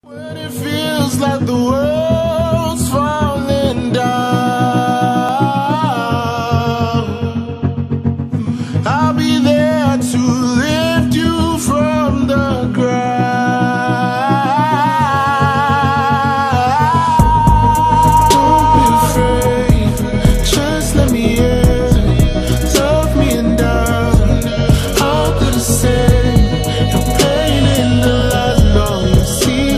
When it feels like the world's falling down, I'll be there to lift you from the ground. Don't be afraid, just let me in, love me and down. How could I say your pain in the light and all your secrets?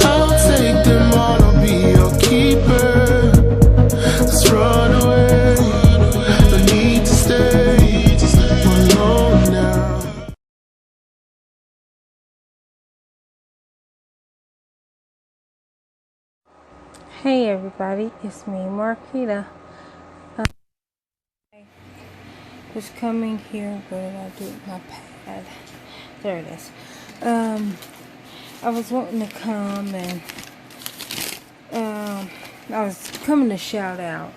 I'll take them all, I'll be your keeper. Let's run away, no need to stay alone now. Hey everybody, it's me, Marquita. Just coming here. What did I do with my pad? There it is. I was wanting to come and I was coming to shout out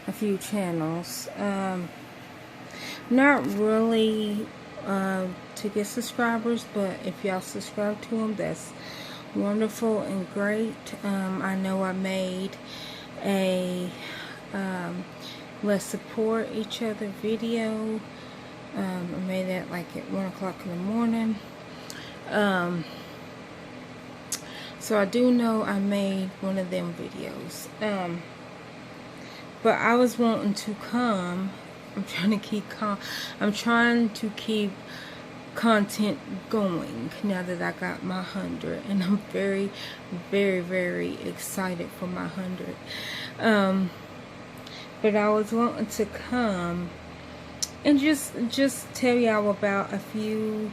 a few channels. Not really to get subscribers, but if y'all subscribe to them, that's wonderful and great. I know I made a let's support each other video. I made that like at 1 o'clock in the morning. So I do know I made one of them videos. But I was wanting to come. I'm trying to keep content going now that I got my 100, and I'm very, very, very excited for my 100. But I was wanting to come and just tell y'all about a few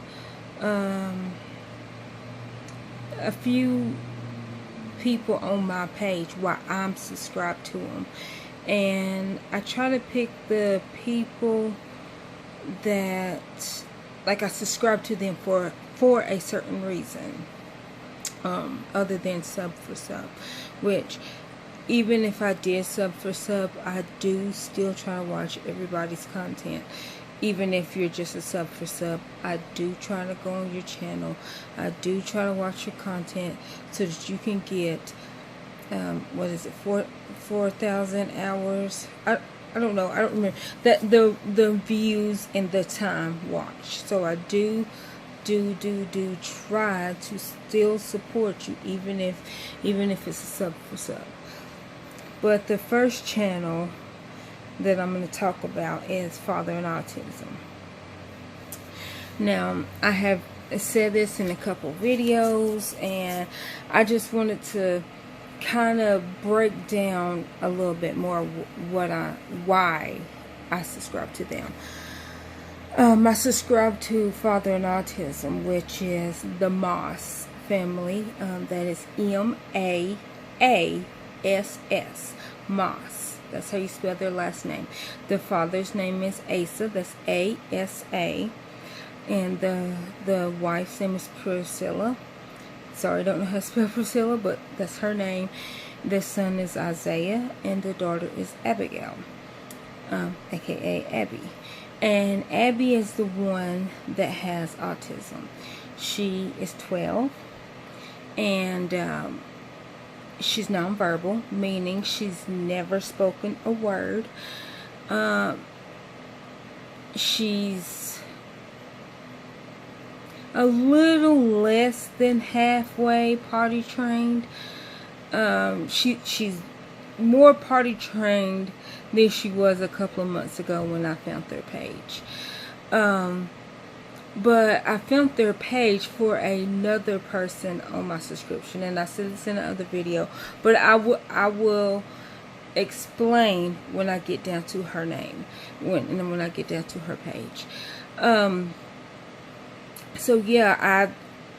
people on my page, why I'm subscribed to them, and I try to pick the people that like I subscribe to them for a certain reason, other than sub for sub, which even if I did sub for sub, I do still try to watch everybody's content. Even if you're just a sub for sub, I do try to go on your channel. I do try to watch your content so that you can get, what is it, 4,000 hours? I don't know. I don't remember that the views and the time watched. So I do try to still support you, even if it's a sub for sub. But the first channel that I'm going to talk about is Father and Autism. Now, I have said this in a couple videos, and I just wanted to kind of break down a little bit more why I subscribe to them. I subscribe to Father and Autism, which is the Moss family. That is M-A-A-S-S, Moss. That's how you spell their last name. The father's name is Asa. That's A-S-A. And the wife's name is Priscilla. Sorry, I don't know how to spell Priscilla, but that's her name. The son is Isaiah, and the daughter is Abigail, aka Abby. And Abby is the one that has autism. She is 12, and she's nonverbal, meaning she's never spoken a word. She's a little less than halfway potty trained. She's more potty trained than she was a couple of months ago when I found their page. But I found their page for another person on my subscription, and I said this in another video, but I will explain when I get down to her name, when I get down to her page. So yeah,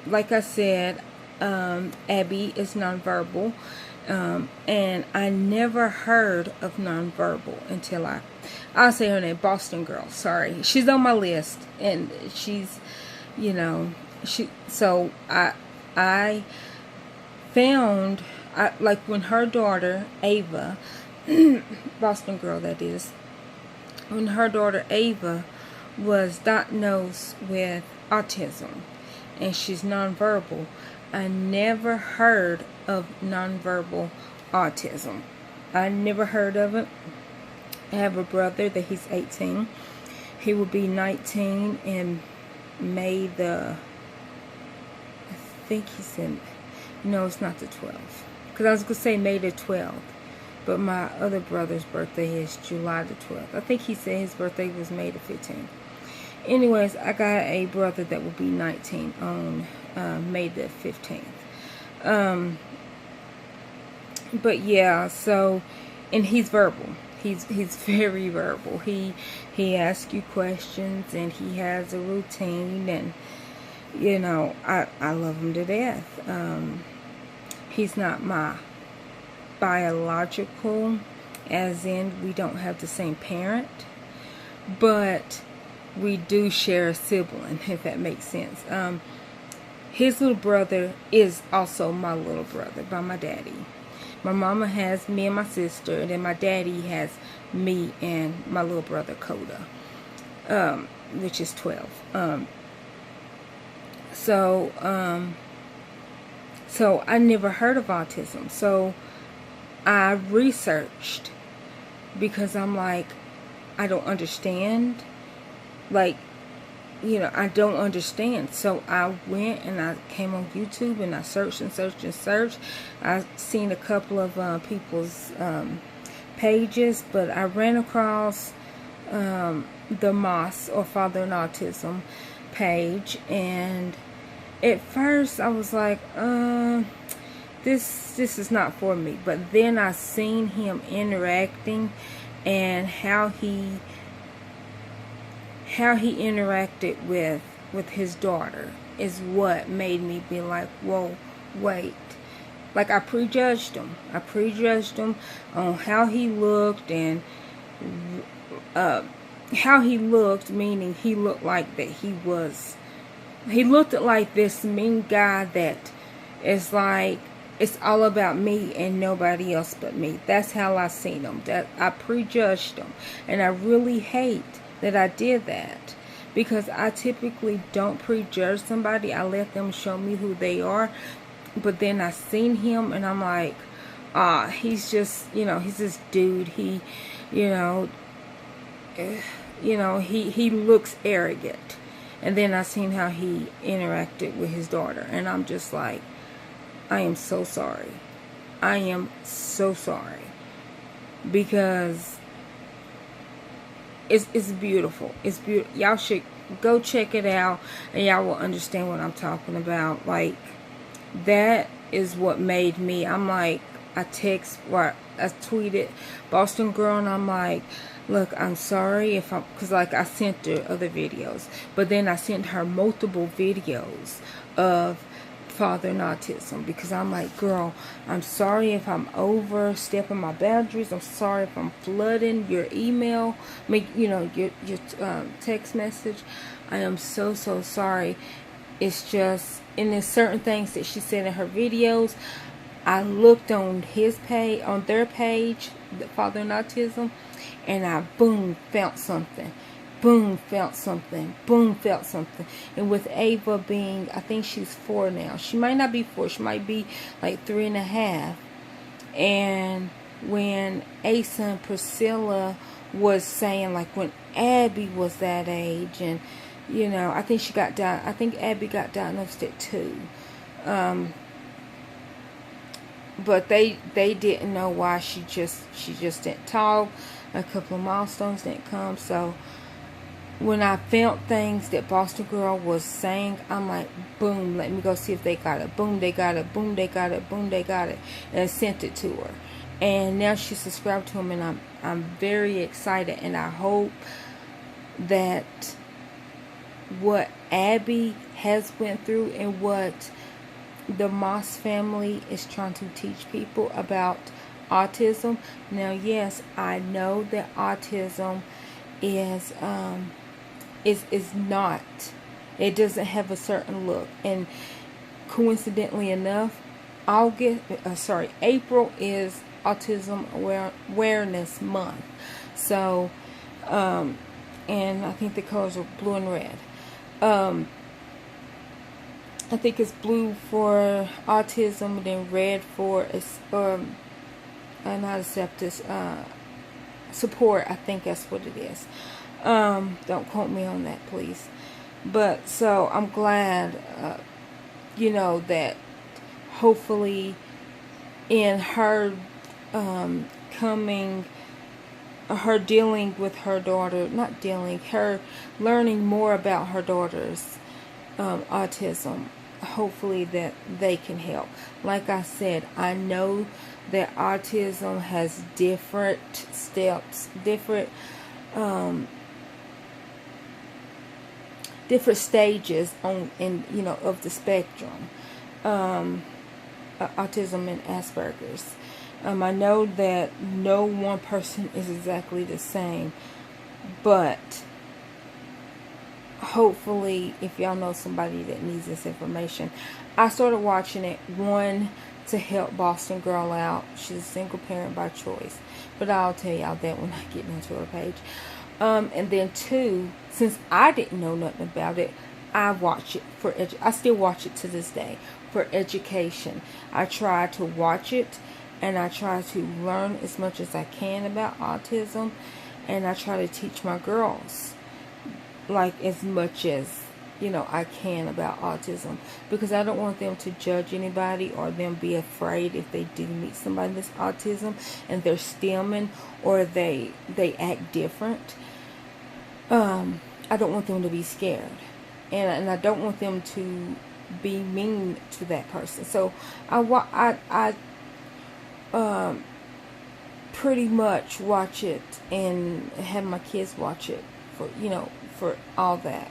like I said, Abby is nonverbal, and I never heard of nonverbal until I'll say her name, Boston Girl. Sorry, she's on my list, and she's, so I found, like when her daughter Ava, Boston Girl that is, when her daughter Ava was diagnosed with autism, and she's nonverbal, I never heard of nonverbal autism. I never heard of it. I have a brother that he's 18. He will be 19 in May the, I think he said, no, it's not the 12th. Because I was going to say May the 12th. But my other brother's birthday is July the 12th. I think he said his birthday was May the 15th. Anyways, I got a brother that will be 19 on May the 15th. But yeah, so, and he's verbal. He's very verbal. He asks you questions, and he has a routine, and you know, I love him to death. He's not my biological, as in we don't have the same parent, but we do share a sibling, if that makes sense. His little brother is also my little brother by my daddy. My mama has me and my sister, and then my daddy has me and my little brother Coda, which is 12. So I never heard of autism. So I researched, because I'm like, I don't understand. Like, you know, I don't understand. So I went and I came on YouTube and I searched and searched and searched. I seen a couple of people's pages, but I ran across the MOS, or Father in Autism page, and at first I was like, this is not for me. But then I seen him interacting, and how he interacted with his daughter is what made me be like, whoa, wait. Like, I prejudged him. I prejudged him on how he looked, and how he looked, meaning he looked like that he looked like this mean guy that is like, it's all about me and nobody else but me. That's how I seen him. That I prejudged him, and I really hate that I did that, because I typically don't prejudge somebody. I let them show me who they are. But then I seen him, and I'm like, he's just, you know, he's this dude. He, you know, he looks arrogant. And then I seen how he interacted with his daughter, and I'm just like, I am so sorry. I am so sorry, because it's beautiful. It's beautiful. Y'all should go check it out, and y'all will understand what I'm talking about. Like, that is what made me. I'm like, I tweeted Boston Girl, and I'm like, look, I'm sorry if I'm, because like I sent her other videos, but then I sent her multiple videos of Father in Autism, because I'm like, girl, I'm sorry if I'm overstepping my boundaries. I'm sorry if I'm flooding your email, your text message. I am so sorry. It's just, and there's certain things that she said in her videos. I looked on his page, on their page, the Father in Autism, and I boom felt something. Boom, felt something. Boom, felt something. And with Ava being, I think she's 4 now. She might not be 4. She might be like 3.5. And when Asa and Priscilla was saying, like, when Abby was that age, and you know, I think Abby got diagnosed at 2. But they didn't know why she just didn't talk. A couple of milestones didn't come. So when I felt things that Boston Girl was saying, I'm like, boom, let me go see if they got it. Boom, they got it. Boom, they got it. Boom, they got it. And I sent it to her. And now she's subscribed to him, and I'm very excited. And I hope that what Abby has went through and what the Moss family is trying to teach people about autism. Now, yes, I know that autism is not, it doesn't have a certain look, and coincidentally enough, April is Autism Awareness Month. So and I think the colors are blue and red. I think it's blue for autism, and then red for not acceptance, support. I think that's what it is. Don't quote me on that, please. But so I'm glad, that hopefully in her her dealing with her daughter, her learning more about her daughter's autism, hopefully that they can help. Like I said, I know that autism has different steps, different stages of the spectrum, autism and Asperger's. I know that no one person is exactly the same, but hopefully, if y'all know somebody that needs this information, I started watching it, one, to help Boston Girl out. She's a single parent by choice, but I'll tell y'all that when I get into her page. And then two, since I didn't know nothing about it, I watch it for I still watch it to this day for education. I try to watch it, and I try to learn as much as I can about autism, and I try to teach my girls like as much as I can about autism, because I don't want them to judge anybody or them be afraid if they do meet somebody that's autism and they're stimming or they act different. I don't want them to be scared, and I don't want them to be mean to that person. So I pretty much watch it and have my kids watch it for all that.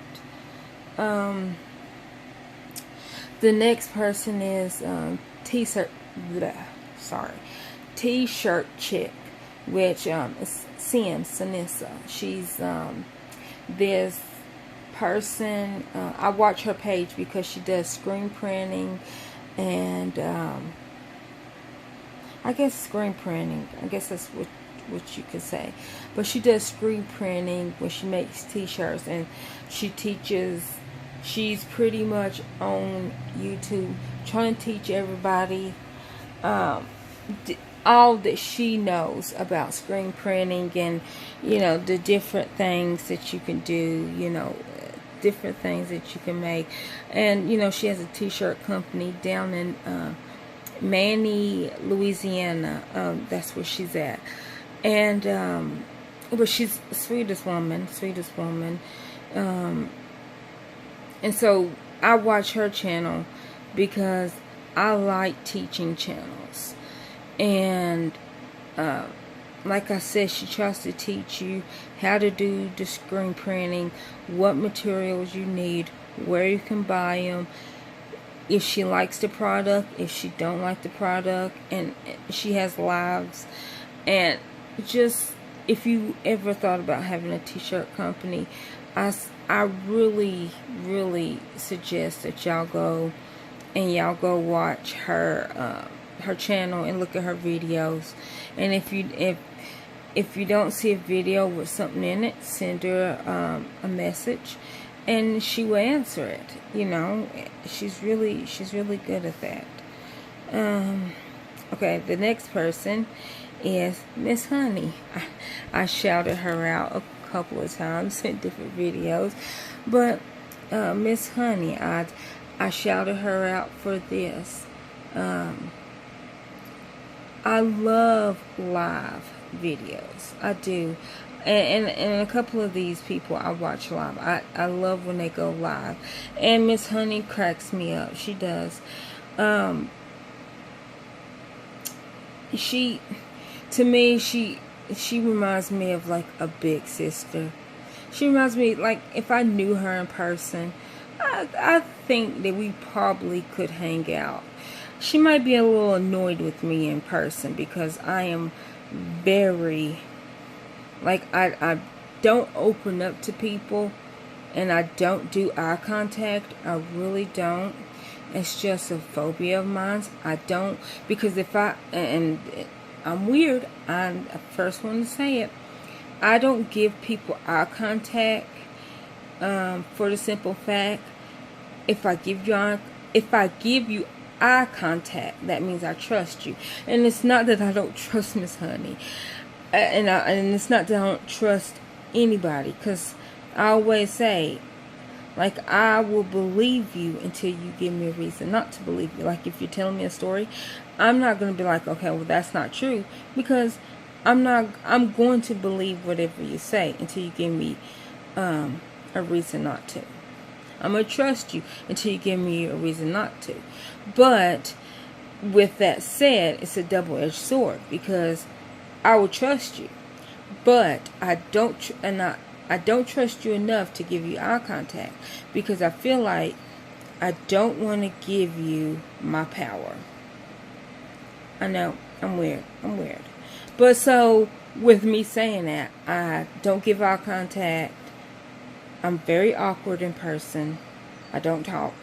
The next person is T-shirt chick, which is Sanissa. She's this person. I watch her page because she does screen printing and I guess screen printing. I guess that's what you could say. But she does screen printing when she makes t-shirts, and she teaches. She's pretty much on YouTube trying to teach everybody all that she knows about screen printing and the different things that you can do, different things that you can make. And she has a t-shirt company down in Manny, Louisiana. That's where she's at. And but she's the sweetest woman. And so I watch her channel because I like teaching channels. And like I said, she tries to teach you how to do the screen printing, what materials you need, where you can buy them, if she likes the product, if she don't like the product. And she has lives. And just, if you ever thought about having a t-shirt company, I really suggest that y'all go watch her channel and look at her videos. And if you don't see a video with something in it, send her a message and she will answer it. She's really good at that. Okay, the next person is Miss Honey. I shouted her out a couple of times in different videos, but Miss Honey, I shouted her out for this. I love live videos. I do. And a couple of these people I watch live. I love when they go live. And Miss Honey cracks me up. She does. To me, she reminds me of like a big sister. She reminds me, like, if I knew her in person, I think that we probably could hang out. She might be a little annoyed with me in person because I am very, like, I don't open up to people and I don't do eye contact. I really don't. It's just a phobia of mine. I don't, because and I'm weird. I'm the first one to say it. I don't give people eye contact for the simple fact, if I give you if I give you eye contact, that means I trust you. And it's not that I don't trust Miss Honey, and it's not that I don't trust anybody, because I always say, like, I will believe you until you give me a reason not to believe you. Like, if you're telling me a story, I'm not going to be like, okay, well, that's not true, because I'm going to believe whatever you say until you give me a reason not to. I'm going to trust you until you give me a reason not to. But with that said, it's a double-edged sword, because I will trust you, but I don't trust you enough to give you eye contact, because I feel like I don't want to give you my power. I know, I'm weird. But so, with me saying that, I don't give eye contact. I'm very awkward in person. I don't talk.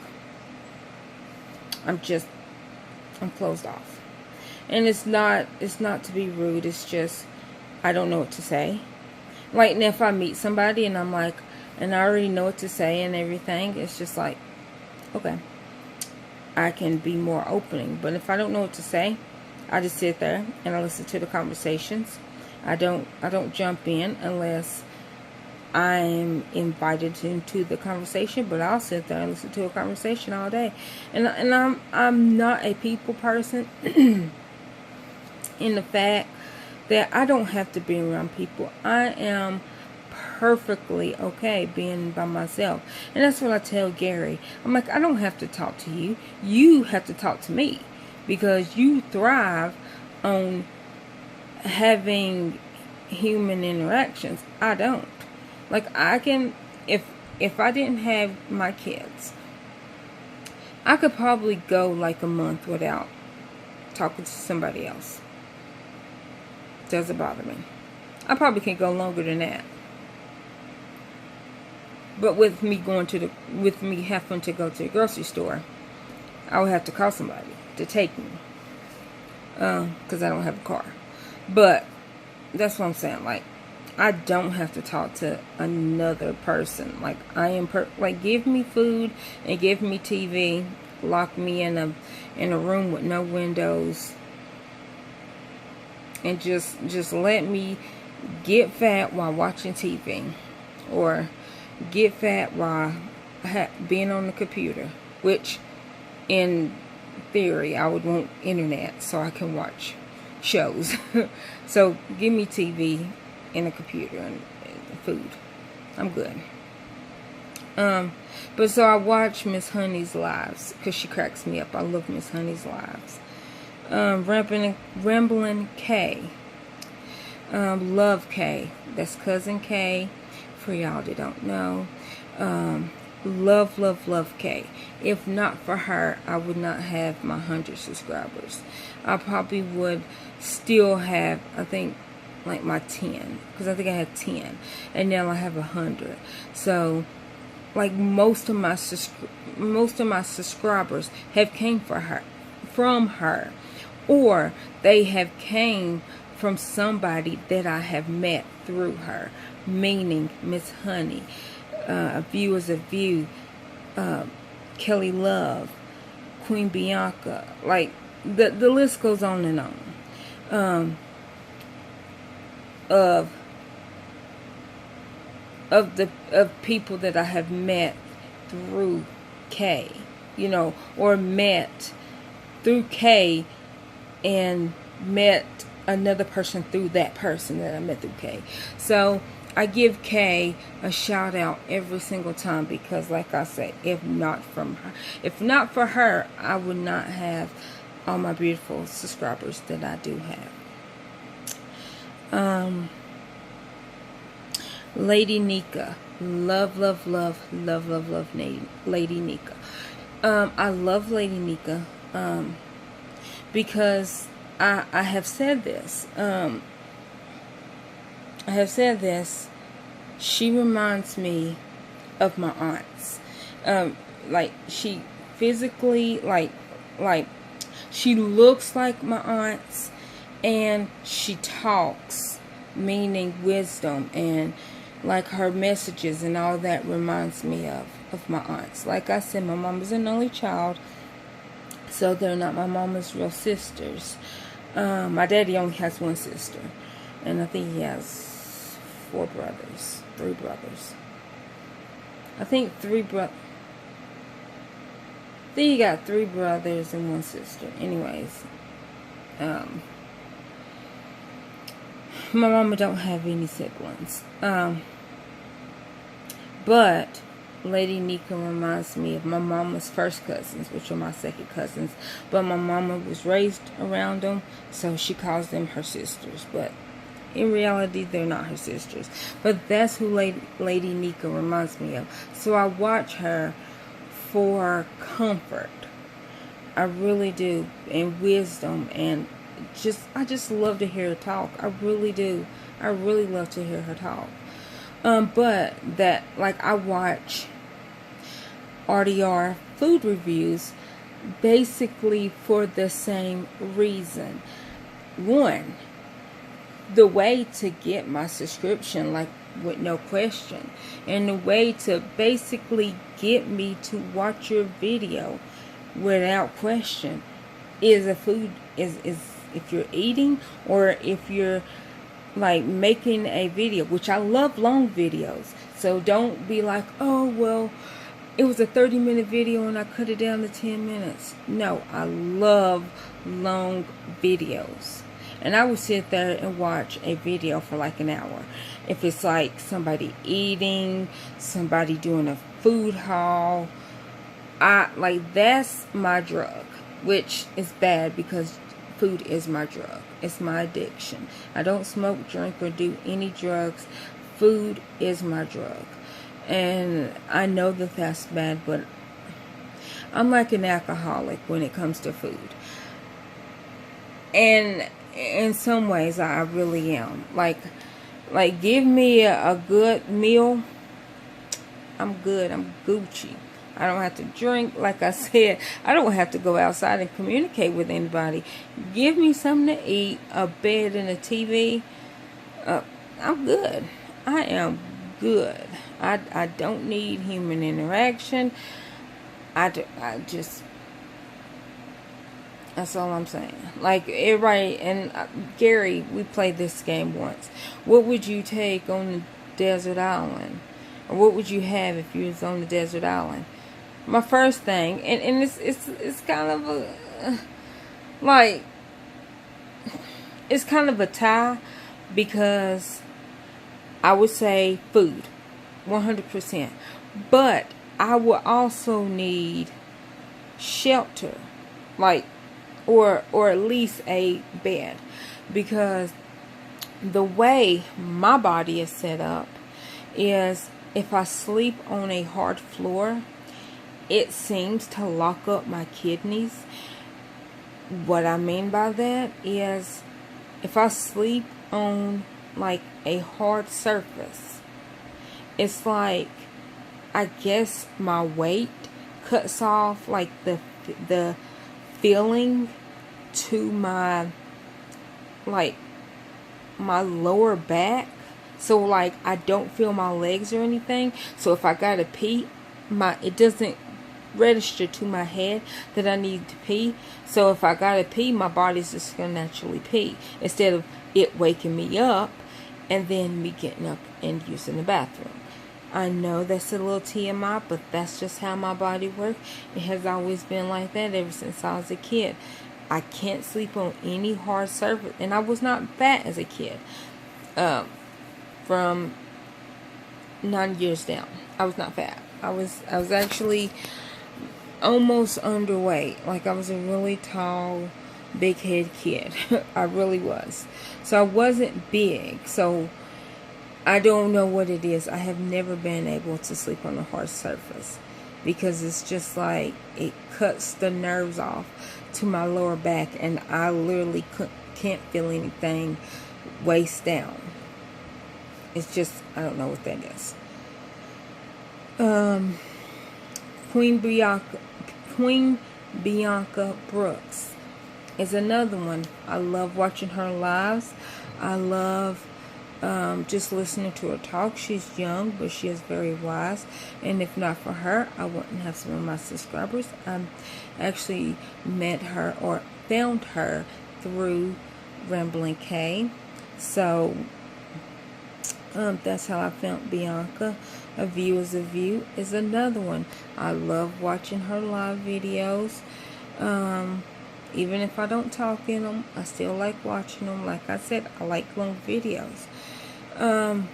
I'm closed off. And it's not to be rude. It's just, I don't know what to say. Like, now if I meet somebody and I'm like, and I already know what to say and everything, it's just like, okay, I can be more opening. But if I don't know what to say, I just sit there and I listen to the conversations. I don't jump in unless I'm invited into the conversation, but I'll sit there and listen to a conversation all day. And I'm not a people person in the fact that I don't have to be around people. I am perfectly okay being by myself. And that's what I tell Gary. I'm like, I don't have to talk to you. You have to talk to me, because you thrive on having human interactions. I don't. Like, I can, if I didn't have my kids, I could probably go like a month without talking to somebody else. Doesn't bother me. I probably can go longer than that. But with me having to go to the grocery store, I would have to call somebody to take me, because I don't have a car. But that's what I'm saying. Like, I don't have to talk to another person. Like, I am like, give me food and give me TV. Lock me in a room with no windows, and just let me get fat while watching TV, or get fat while being on the computer, which in theory I would want internet so I can watch shows. So give me TV and a computer and food. I'm good. But so I watch Miss Honey's lives because she cracks me up. I love Miss Honey's lives. Rambling K. Love K. That's Cousin K, for y'all that don't know. Love K. If not for her, I would not have my 100 subscribers. I probably would still have, I think, like my 10, because I think I had 10, and now I have 100. So, like, most of my subscribers have came from her, or they have came from somebody that I have met through her, meaning Miss Honey, A View is a View, Kelly Love, Queen Bianca. Like, the list goes on and on. Of people that I have met through K, you know, or met through K and met another person through that person that I met through K. So I give K a shout out every single time, because like I said, if not for her, I would not have all my beautiful subscribers that I do have. Lady Nika. Love Lady Nika. I love Lady Nika because I have said this. She reminds me of my aunts. Like, she physically, like she looks like my aunts, and she talks, meaning wisdom, and like her messages and all that reminds me of my aunts. Like I said, my mom is an only child. So they're not my mama's real sisters. My daddy only has one sister, and I think he has 3 brothers. I think he got 3 brothers and 1 sister. Anyways, my mama don't have any siblings. But Lady Nika reminds me of my mama's first cousins, which are my second cousins. But my mama was raised around them, so she calls them her sisters. But in reality, they're not her sisters. But that's who Lady Nika reminds me of. So I watch her for comfort. I really do. And wisdom. And I just love to hear her talk. I really do. I really love to hear her talk. But that, like, I watch RDR food reviews basically for the same reason. One, the way to get my subscription, like, with no question, and the way to basically get me to watch your video without question is if you're eating, or if you're like making a video, which I love long videos. So don't be like, oh, well, it was a 30-minute video and I cut it down to 10 minutes. No, I love long videos. And I would sit there and watch a video for like an hour. If it's like somebody eating, somebody doing a food haul, that's my drug, which is bad because food is my drug. It's my addiction. I don't smoke, drink, or do any drugs. Food is my drug. And I know that that's bad, but I'm like an alcoholic when it comes to food. And in some ways, I really am. Like give me a good meal, I'm good. I'm Gucci. I don't have to drink. Like I said, I don't have to go outside and communicate with anybody. Give me something to eat, a bed, and a TV. I'm good. I am good. I don't need human interaction. That's all I'm saying. Like, everybody, and Gary, we played this game once. What would you take on the desert island? Or what would you have if you was on the desert island? My first thing, and it's kind of a, like, it's kind of a tie, because I would say food, 100%. But I would also need shelter, like, or at least a bed, because the way my body is set up is, if I sleep on a hard floor, it seems to lock up my kidneys. What I mean by that is, if I sleep on like a hard surface, it's like, I guess my weight cuts off like the feeling to my, like, my lower back. So like, I don't feel my legs or anything. So if I gotta pee, it doesn't register to my head that I need to pee. So if I gotta pee, my body's just gonna naturally pee, instead of it waking me up and then me getting up and using the bathroom. I know that's a little TMI, but that's just how my body works. It has always been like that ever since I was a kid. I can't sleep on any hard surface, and I was not fat as a kid. From 9 years down, I was not fat. I was actually almost underweight. Like, I was a really tall, big head kid. I really was. So I wasn't big. So I don't know what it is. I have never been able to sleep on a hard surface, because it's just like, it cuts the nerves off to my lower back, and I literally can't feel anything waist down. It's just, I don't know what that is. Queen Bianca Brooks is another one. I love watching her lives. I love just listening to her talk. She's young, but she is very wise. And if not for her, I wouldn't have some of my subscribers. I actually met her or found her through Rambling K. So that's how I found Bianca. A View is a View is another one. I love watching her live videos. Even if I don't talk in them, I still like watching them. Like I said, I like long videos. And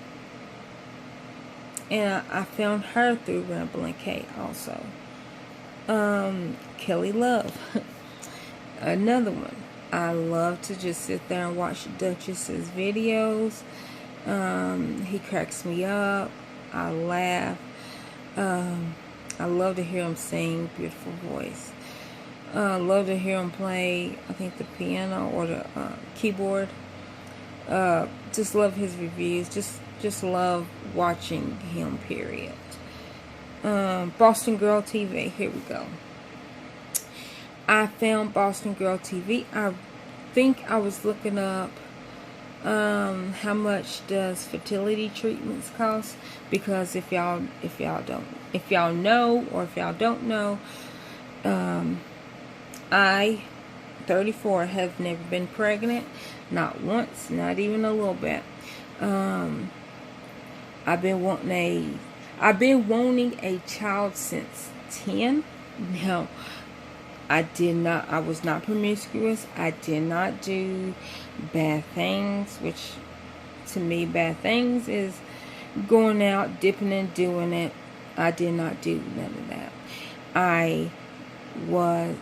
I found her through Rambling K also. Kelly Love. Another one. I love to just sit there and watch Duchess's videos. He cracks me up. I laugh. I love to hear him sing. Beautiful voice. Love to hear him play, I think, the piano or the keyboard. Just love his reviews. Just love watching him, period. Boston Girl TV. Here we go. I found Boston Girl TV. I think I was looking up how much does fertility treatments cost, because if y'all know, or if y'all don't know, I, 34, have never been pregnant, not once, not even a little bit. I've been wanting a child since 10. Now, I was not promiscuous. I did not do bad things, which to me, bad things is going out, dipping and doing it. I did not do none of that. I was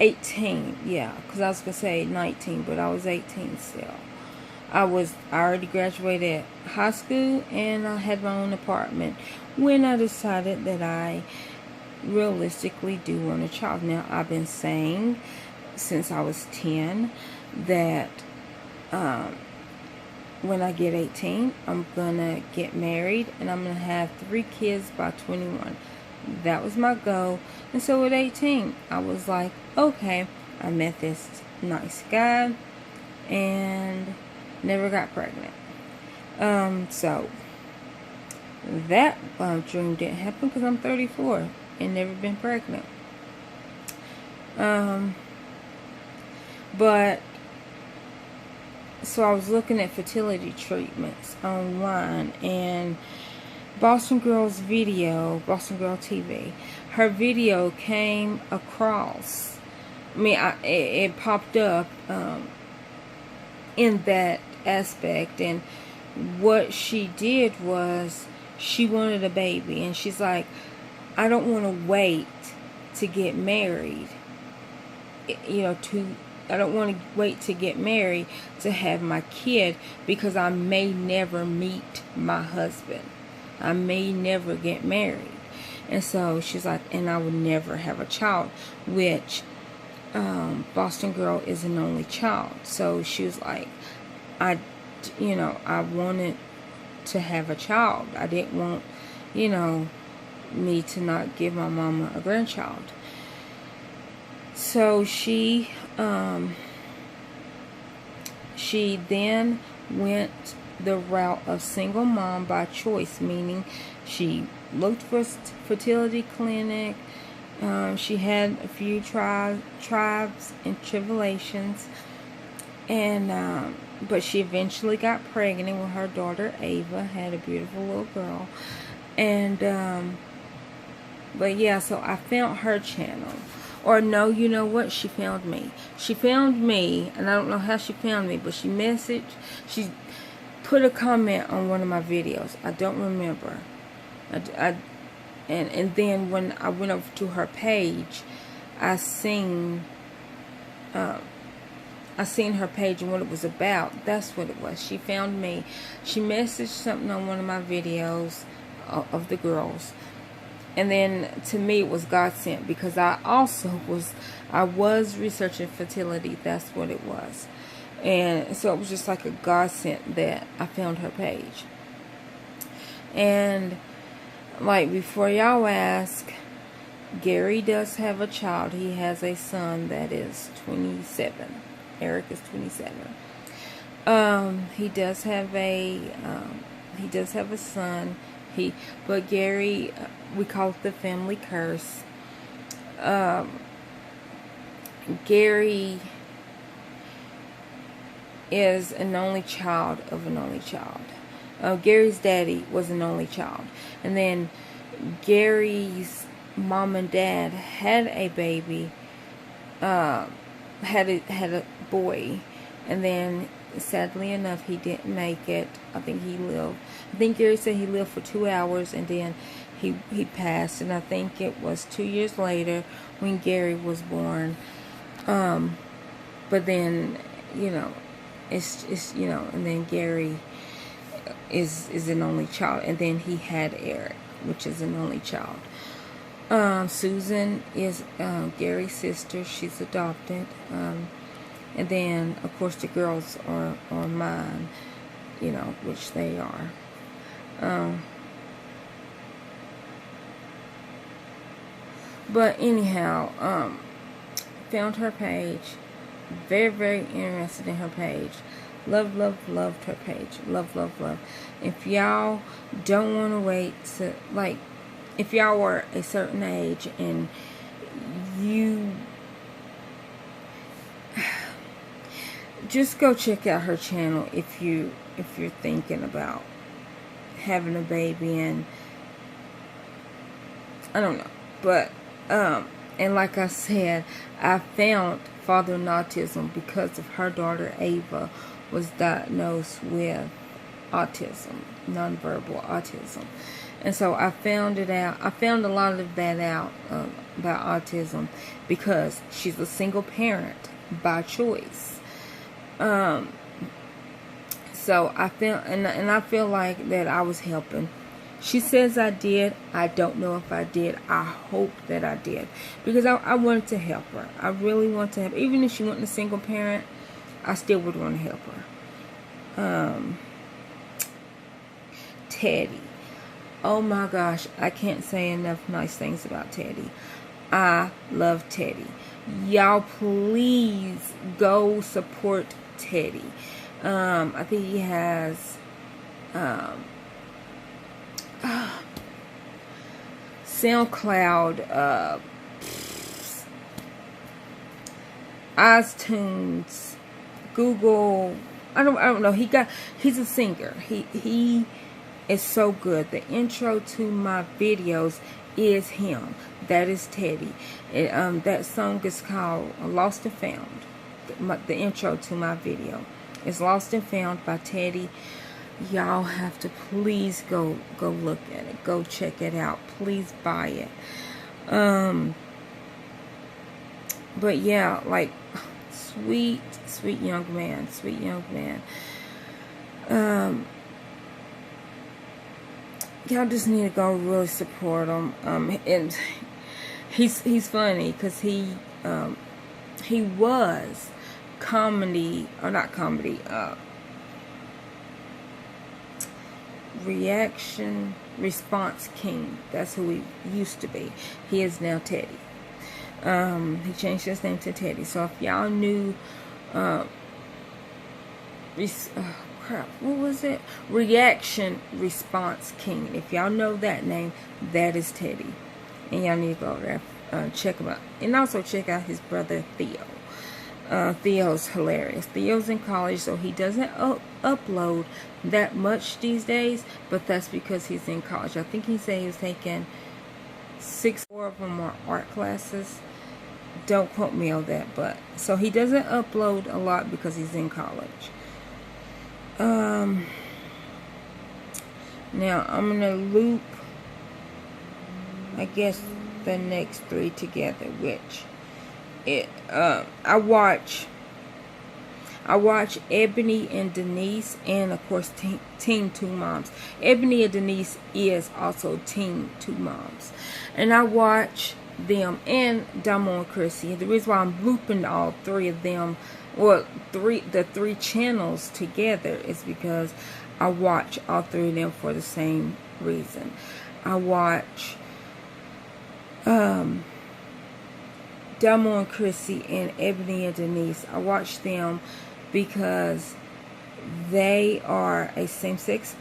18, yeah, because I was going to say 19, but I was 18 still. I already graduated high school, and I had my own apartment when I decided that I realistically do want a child. Now, I've been saying since I was 10 that when I get 18, I'm going to get married, and I'm going to have 3 kids by 21. That was my goal. And so at 18, I was like, okay, I met this nice guy and never got pregnant. So that dream didn't happen because I'm 34 and never been pregnant. But so I was looking at fertility treatments online, and Boston Girl's video, Boston Girl TV, her video came across. I mean, it popped up in that aspect, and what she did was she wanted a baby, and she's like, I don't want to wait to get married, I don't want to wait to get married to have my kid, because I may never meet my husband. I may never get married. And so she's like, and I would never have a child, which Boston Girl is an only child. So she was like, I wanted to have a child. I didn't want, me to not give my mama a grandchild. So she then went the route of single mom by choice, meaning she looked for fertility clinic. She had a few tribes and tribulations, and but she eventually got pregnant with her daughter Ava. Had a beautiful little girl, and but yeah, so I found her channel. Or no, you know what? She found me. She found me, and I don't know how she found me, but she put a comment on one of my videos. I don't remember. And then when I went over to her page, I seen her page and what it was about. That's what it was. She found me. She messaged something on one of my videos of the girls. And then to me it was God sent, because I was researching fertility. That's what it was. And so it was just like a God sent that I found her page. And like, before y'all ask, Gary does have a child. He has a son that is 27. Eric is 27. He does have a son. But Gary, we call it the family curse. Gary is an only child of an only child. Gary's daddy was an only child, and then Gary's mom and dad had a baby, had a boy, and then sadly enough he didn't make it. I think Gary said he lived for 2 hours, and then he passed, and I think it was 2 years later when Gary was born. But then, it's and then Gary is an only child, and then he had Eric, which is an only child. Susan is Gary's sister. She's adopted. And then, of course, the girls are mine, which they are. But anyhow, found her page. Very, very interested in her page. Loved her page. Love. If y'all don't want to wait to, if y'all were a certain age and you just go check out her channel if you're thinking about having a baby, and I don't know, but and like I said, I found father in autism because of her daughter Ava was diagnosed with autism, nonverbal autism. And so I found it out. I found a lot of that out about autism because she's a single parent by choice. So I feel, and I feel like that I was helping. She says I did. I don't know if I did. I hope that I did, because I wanted to help her. I really want to help. Even if she wasn't a single parent, I still would want to help her. Teddy. Oh my gosh, I can't say enough nice things about Teddy. I love Teddy. Y'all please go support Teddy. I think he has SoundCloud, iTunes, Google. I don't know. He's a singer. He is so good. The intro to my videos is him. That is Teddy. That song is called Lost and Found. The intro to my video is Lost and Found by Teddy. Y'all have to please go look at it. Go check it out. Please buy it. But yeah, like sweet young man. Sweet young man. Y'all just need to go really support him. And he's funny because he was comedy, or not comedy, reaction response king. That's who he used to be. He is now Teddy. He changed his name to Teddy. So if y'all knew what was it? Reaction Response King. If y'all know that name, that is Teddy. And y'all need to go there, check him out. And also check out his brother Theo. Theo's hilarious. Theo's in college, so he doesn't upload that much these days, but that's because he's in college. I think he said he was taking 4 of them are art classes. Don't quote me on that, but so he doesn't upload a lot because he's in college. Now I'm gonna loop, I guess, the next 3 together, which I watch Ebony and Denise, and of course Team 2 Moms. Ebony and Denise is also Team 2 Moms, and I watch them, and Damo and Chrissy. The reason why I'm looping all 3 of them, or the 3 channels together, is because I watch all 3 of them for the same reason. I watch Damo and Chrissy and Ebony and Denise. I watch them because They are a same-sex,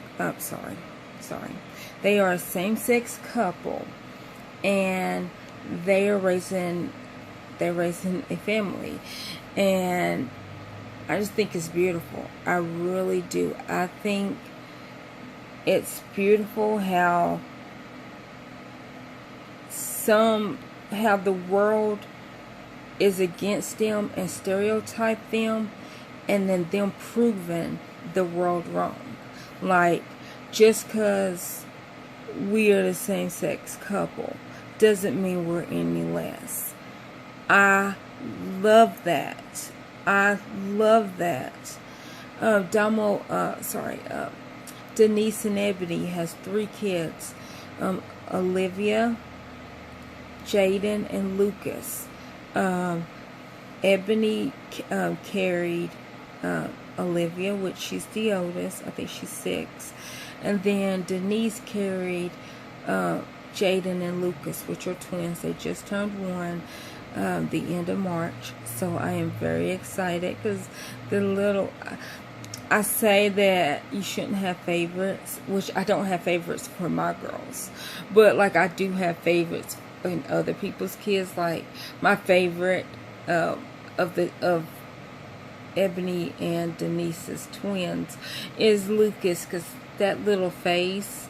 they are a same-sex couple, and they're raising a family, and I just think it's beautiful. I really do. I think it's beautiful how the world is against them and stereotype them, and then them proving the world wrong. Like, just because we are the same-sex couple doesn't mean we're any less. I love that. I love that. Denise and Ebony has 3 kids. Olivia, Jaden, and Lucas. Ebony carried Olivia, which she's the oldest. I think she's 6. And then Denise carried Jaden and Lucas, which are twins. They just turned 1 the end of March. So I am very excited because I say that you shouldn't have favorites, which I don't have favorites for my girls, but like I do have favorites in other people's kids. Like my favorite of Ebony and Denise's twins is Lucas, because that little face,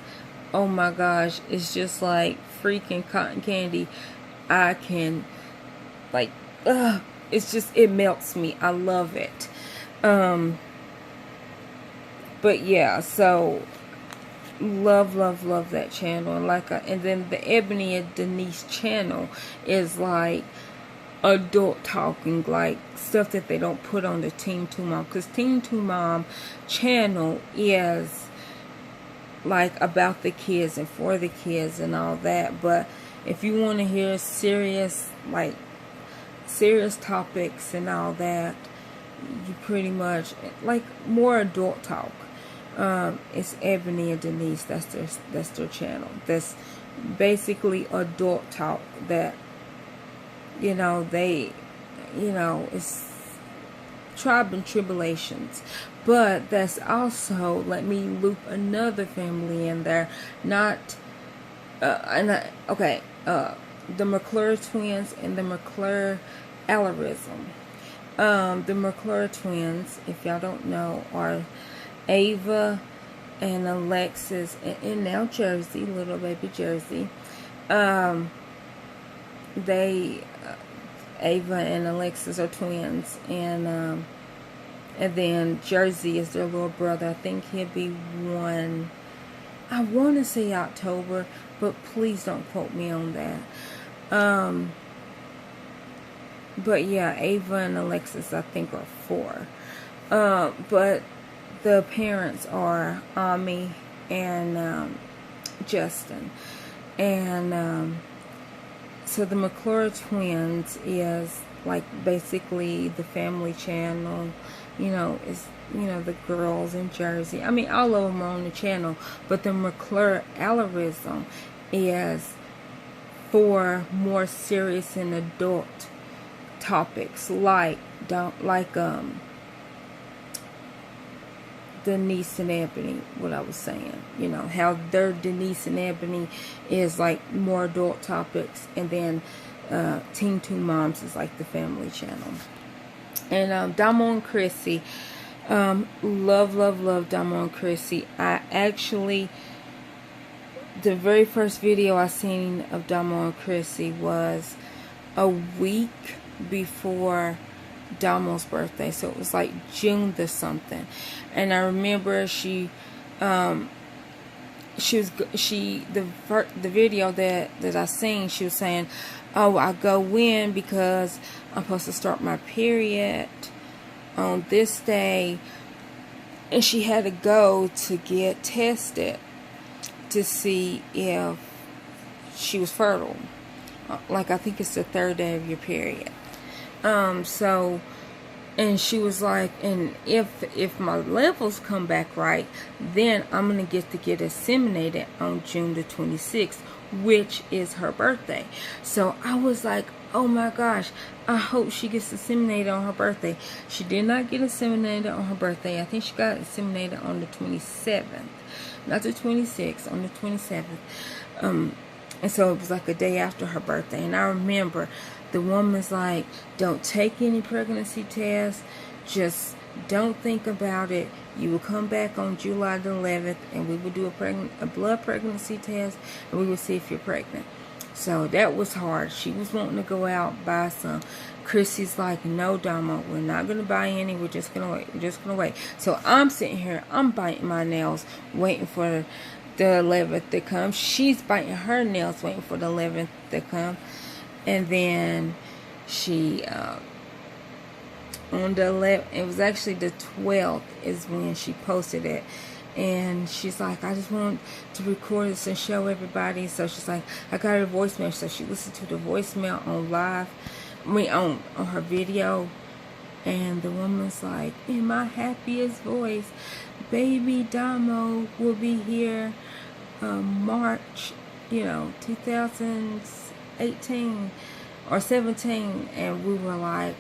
oh my gosh, it's just like freaking cotton candy. I can, like, it's just, it melts me. I love it. But yeah, so love that channel. And then the Ebony and Denise channel is like adult talking, like stuff that they don't put on the Team 2 Mom, because Team 2 Mom channel is like about the kids and for the kids and all that. But if you want to hear serious topics and all that, you pretty much like more adult talk. It's Ebony and Denise. That's their channel. That's basically adult talk that, it's tribe and tribulations. But that's also, let me loop another family in there. The McClure twins and the McClure Allerism. The McClure twins, if y'all don't know, are Ava and Alexis, and now Jersey, little baby Jersey. Ava and Alexis are twins, and then Jersey is their little brother. I think he'll be 1. I want to say October, but please don't quote me on that. But yeah, Ava and Alexis, I think, are 4. But the parents are Ami and Justin. And so the McClure twins is like basically the family channel. Is the girls in Jersey. I mean, all of them are on the channel. But the McClure Allerism is for more serious and adult topics, like Denise and Ebony, what I was saying, how their Denise and Ebony is like more adult topics, and then Team 2 Moms is like the family channel. And Damo and Chrissy, love Damo and Chrissy. I actually, the very first video I seen of Damo and Chrissy was a week before Damo's birthday, so it was like June the something. And I remember the video that I seen, she was saying, oh, I go in because I'm supposed to start my period on this day, and she had to go to get tested to see if she was fertile. Like, I think it's the 3rd day of your period. And she was like, and if my levels come back right, then I'm going to get inseminated on June the 26th, which is her birthday. So I was like, oh my gosh, I hope she gets inseminated on her birthday. She did not get inseminated on her birthday. I think she got inseminated on the 27th, not the 26th, on the 27th. And so it was like a day after her birthday. And I remember the woman's like, don't take any pregnancy tests. Just don't think about it. You will come back on July the 11th and we will do a blood pregnancy test and we will see if you're pregnant. So that was hard. She was wanting to go out, buy some. Chrissy's like, no, Dama, we're not going to buy any. We're just going to wait. We're just going to wait. So I'm sitting here. I'm biting my nails, waiting for the 11th to come. She's biting her nails, waiting for the 11th to come. And then she, on the 11th, it was actually the 12th is when she posted it. And she's like, I just want to record this and show everybody. So she's like, I got her voicemail. So she listened to the voicemail on live, on her video. And the woman's like, in my happiest voice, baby Damo will be here March, 2018 or 17. And we were like,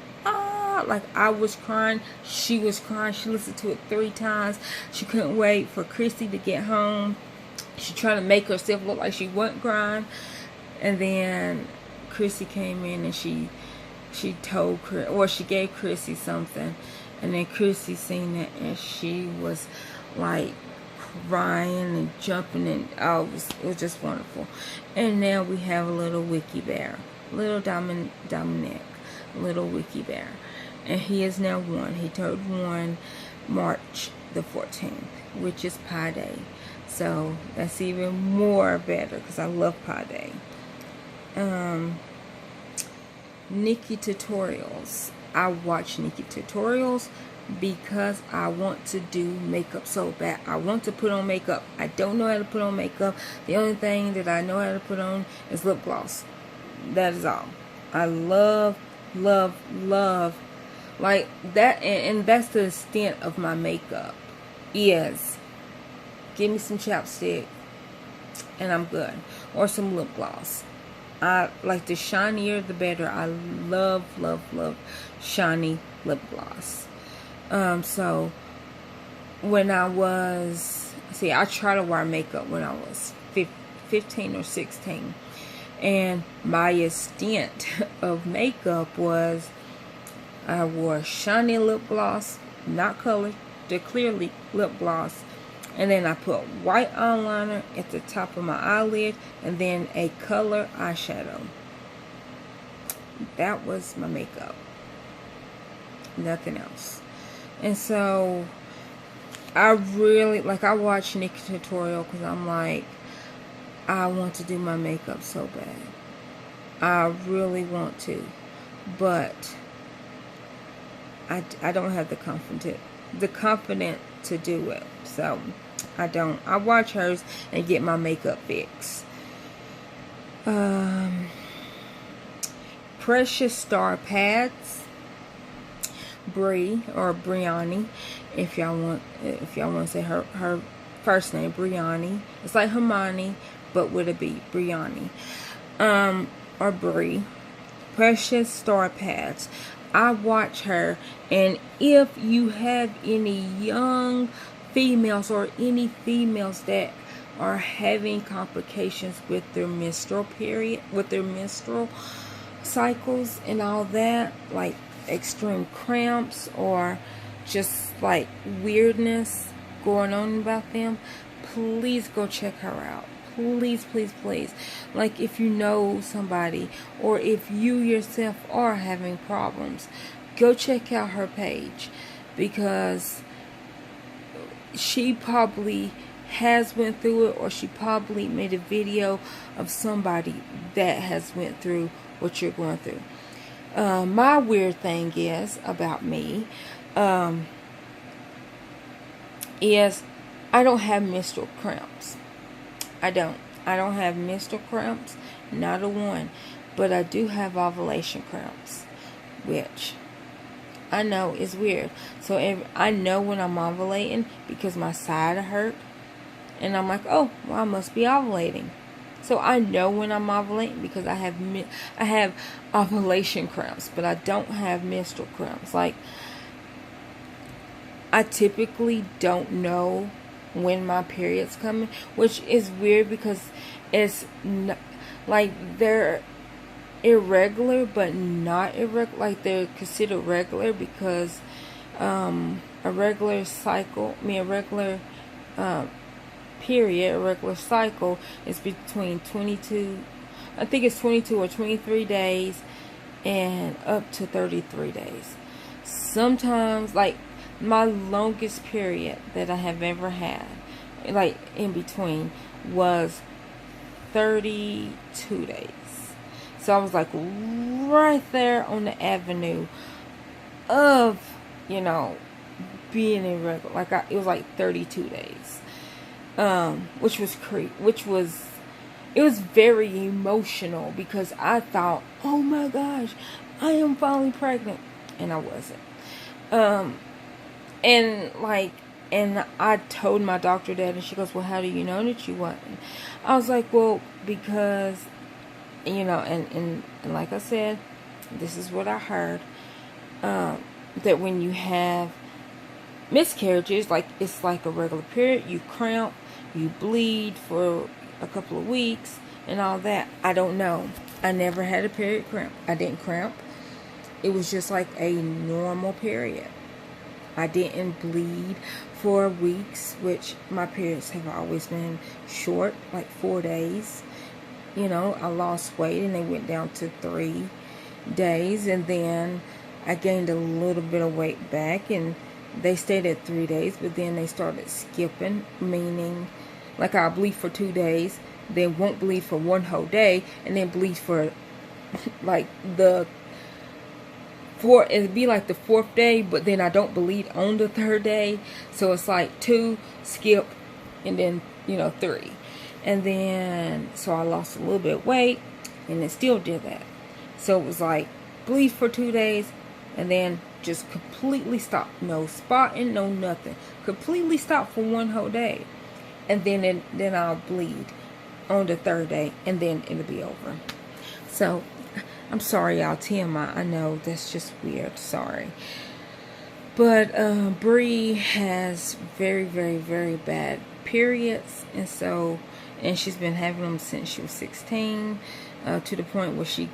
like I was crying, she was crying. She listened to it 3 times. She couldn't wait for Chrissy to get home. She tried to make herself look like she wasn't crying. And then Chrissy came in and she told Chris, or she gave Chrissy something, and then Chrissy seen it and she was like crying and jumping, and it was just wonderful. And now we have a little Wiki Bear, little Dominic, little Wiki Bear. And he is now 1. He turned 1 March the 14th, which is Pi Day. So that's even more better because I love Pi Day. Nikki tutorials. I watch Nikki tutorials because I want to do makeup so bad. I want to put on makeup. I don't know how to put on makeup. The only thing that I know how to put on is lip gloss. That is all. I love like that, and that's the extent of my makeup. Is give me some chapstick and I'm good, or some lip gloss. I like the shinier the better. I love shiny lip gloss. So when I was, I tried to wear makeup when I was 15 or 16, and my extent of makeup was I wore shiny lip gloss, not colored, the clear lip gloss. And then I put white eyeliner at the top of my eyelid. And then a color eyeshadow. That was my makeup. Nothing else. And so I really, I watch Nikki tutorial because I'm like, I want to do my makeup so bad. I really want to. But I don't have the confidence to do it. So I don't. I watch hers and get my makeup fix. Precious Star Pads. Brie or Brianni, if y'all want to say her first name, Brianni. It's like Hermione, but with a B, Brianni. Or Brie. Precious Star Pads. I watch her, and if you have any young females or any females that are having complications with their menstrual period, with their menstrual cycles and all that, like extreme cramps or just like weirdness going on about them, please go check her out. Please. Like if you know somebody or if you yourself are having problems, go check out her page, because she probably has went through it, or she probably made a video of somebody that has went through what you're going through. My weird thing is about me is I don't have menstrual cramps. I don't have menstrual cramps, not a one. But I do have ovulation cramps, which I know is weird. So I know when I'm ovulating because my side hurt, and I'm like, oh, well, I must be ovulating. So I know when I'm ovulating because I have ovulation cramps, but I don't have menstrual cramps. Like, I typically don't know when my period's coming, which is weird because it's not, like, they're irregular but not irregular. Like, they're considered regular because a regular cycle, a regular period, a regular cycle is between 22, I think it's 22 or 23 days and up to 33 days. Sometimes, like, my longest period that I have ever had, like, in between, was 32 days. So I was like right there on the avenue of, being irregular. Like, it was like 32 days. Which was it was very emotional because I thought, oh my gosh, I am finally pregnant, and I wasn't. And I told my doctor that, and she goes, well, how do you know that you wasn't? I was like, well, because, and like I said, this is what I heard, that when you have miscarriages, like, it's like a regular period, you cramp, you bleed for a couple of weeks, and all that. I don't know. I never had a period cramp. I didn't cramp. It was just like a normal period. I didn't bleed for weeks, which my periods have always been short, like 4 days. I lost weight and they went down to 3 days, and then I gained a little bit of weight back, and they stayed at 3 days, but then they started skipping, meaning, like, I'll bleed for 2 days, then won't bleed for 1 whole day, and then bleed for, like, it'd be like the 4th day, but then I don't bleed on the 3rd day. So it's like 2, skip, and then, 3. And then, so I lost a little bit of weight, and it still did that. So it was like, bleed for 2 days, and then just completely stop. No spotting, no nothing. Completely stop for 1 whole day. And then I'll bleed on the 3rd day, and then it'll be over. So, I'm sorry, y'all. TMI. I know that's just weird. Sorry. But Bree has very, very, very bad periods, and she's been having them since she was 16, to the point where she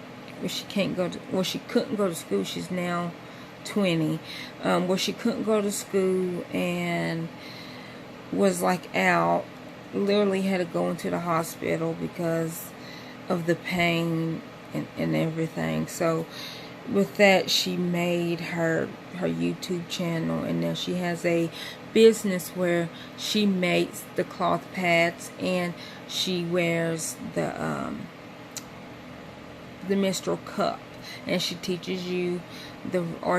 couldn't go to school. She's now 20, where she couldn't go to school and was like out. Literally had to go into the hospital because of the pain and everything. So with that, she made her YouTube channel, and now she has a business where she makes the cloth pads, and she wears the menstrual cup, and she teaches you